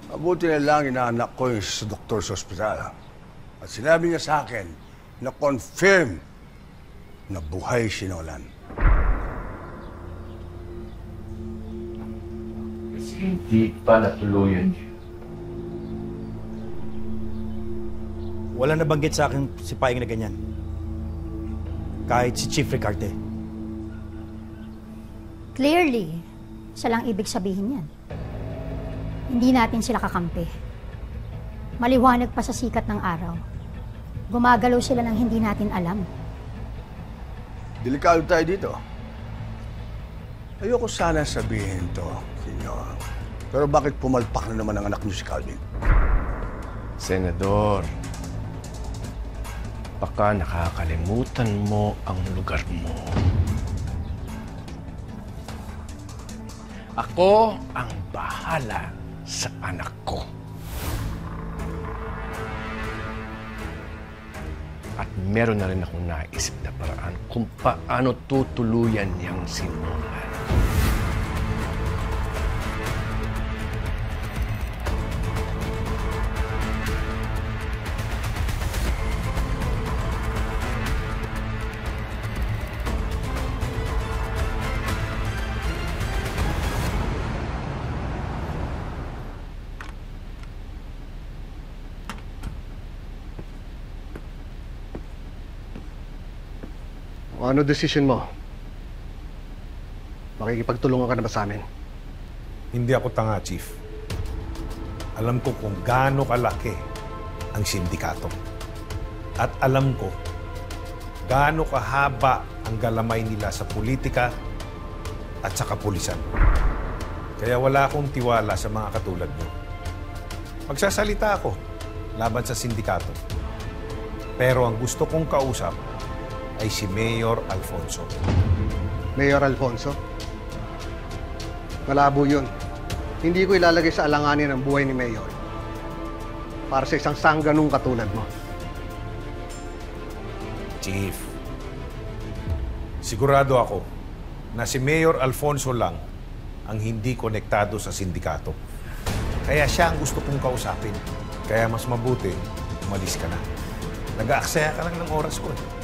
Mabuti na lang inaanak ko yung sa doktor sa ospital. At sinabi niya sa akin na confirm na buhay si Nolan. Kasi hindi pa natuluyan niyo. Wala nabanggit sa akin si Paing na ganyan. Kahit si Chief Ricarte. Clearly, siya lang ibig sabihin yan. Hindi natin sila kakampi. Maliwanag pa sa sikat ng araw. Gumagalaw sila ng hindi natin alam. Delikado tayo dito. Ayoko sana sabihin to, senyor. Pero bakit pumalpak na naman ang anak niyo si Calvin? Senador, baka nakakalimutan mo ang lugar mo. Ako ang bahala sa anak ko. At meron na rin akong naisip na paraan kung paano tutuluyan niyang si Nolan. Ano decision mo? Makikipagtulungan ka na ba sa amin? Hindi ako tanga, Chief. Alam ko kung gaano kalaki ang sindikato. At alam ko gaano kahaba ang galamay nila sa politika at sa kapulisan. Kaya wala akong tiwala sa mga katulad mo. Magsasalita ako laban sa sindikato. Pero ang gusto kong kausap ay si Mayor Alfonso. Mayor Alfonso? Malabo yun. Hindi ko ilalagay sa alanganin ang buhay ni Mayor para sa isang sangganong katulad mo. Chief, sigurado ako na si Mayor Alfonso lang ang hindi konektado sa sindikato. Kaya siya ang gusto kong kausapin. Kaya mas mabuti, umalis ka na. Nag-aaksaya ka lang ng oras ko eh.